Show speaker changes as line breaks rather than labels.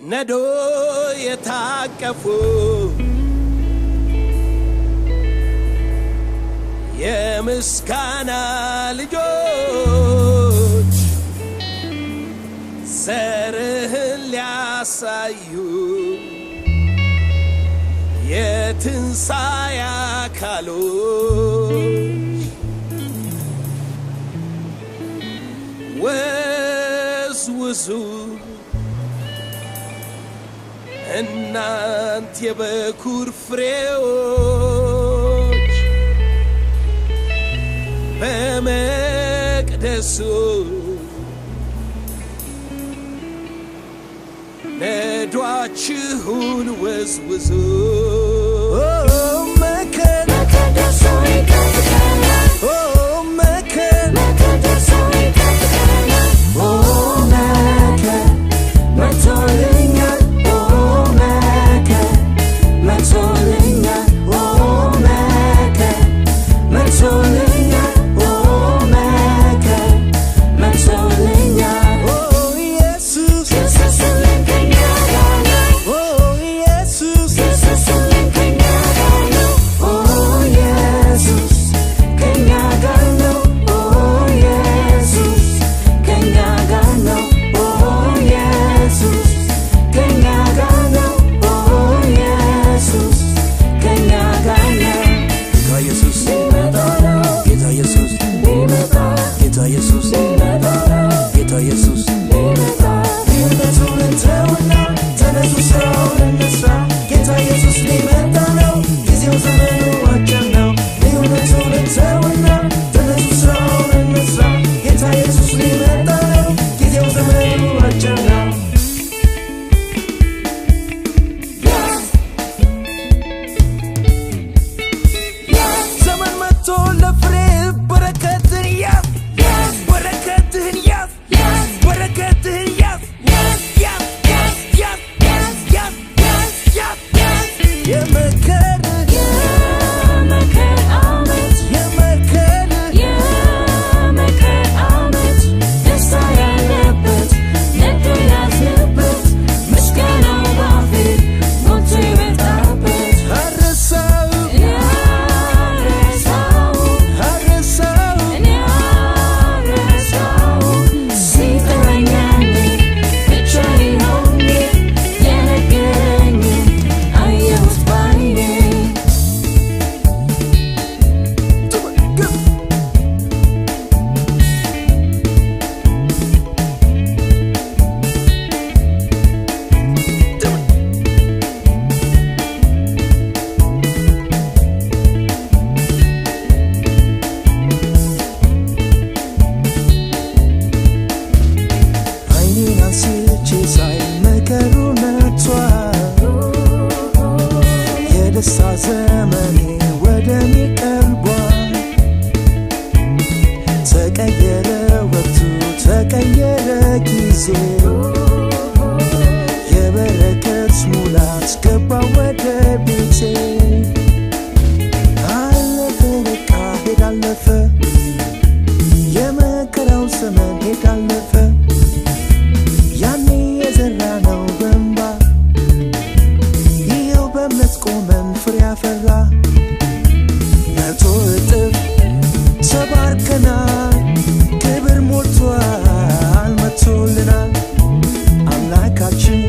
ነዶ የታቀፉ የምስጋና ልጆች ዘርህን ሊያሳዩ የትንሣኤ አካሎች ወዝውዙ እናንት የበኩር ፍሬዎች በመቅደሱ ነዷችሁን ወዝውዙ መቅደሱ ይቀድሰናል መቅደሱ ይቀድሰናል መቶልኛል መቶልኛል መቶልኛል መቶልኛል ኢየሱስ ኢየሱስልኝ ከኛ ጋር ነው ኢየሱስ ኢየሱስልኝ ከኛ ጋር ነው ኢየሱስ ከኛ ጋር ነው ኢየሱስ ከኛ ጋር ነው ኢየሱስ ከኛ ጋር ነው ኢየሱስ ከኛ ጋር ነው ጌታ ኢየሱስ ሊመጣ ጌታ ኢየሱስ ሊመጣ ጌታ ኢየሱስ ሊመጣ ልዩነቱን እንተውና ተነሱ ስራውን እንስራ ጌታ ኢየሱስ ሊመጣ ነው ጊዜው ዘመኑ አጭር ነው ልዩነቱን እንተውና ተነሱ ስራውን እንስራ ጌታ ኢየሱስ ሊመጣ ነው ጊዜው ዘመኑ አጭር ነው ዘመን መጥቶ ለፍሬ በረከትን ያዝ በረከትህን ያዝ በረከትህን ያዝ የመከር ዓመት ደስታ ያለበት ነዶ ያዝንበት ምስጋናው ባፌ ሞልቶ ይበዛበት የደስታ ዘመኔ ወደሚቀርቧል ተቀየረ ወቅቱ ተቀየረ ጊዜው የበረከት ሙላት ገባ ወደ ቤቴ አለፈ በቃ ሄዳለፈ የመከራው ዘመን ሄዳለፈ ያኔ የዘራነው በእንባ ይኸው በእምነት ቆመን ፍሬ አፈራ መቶ እጥፍ ተባርከናል ክብር ሞልቷል መቶልናል አምላካችን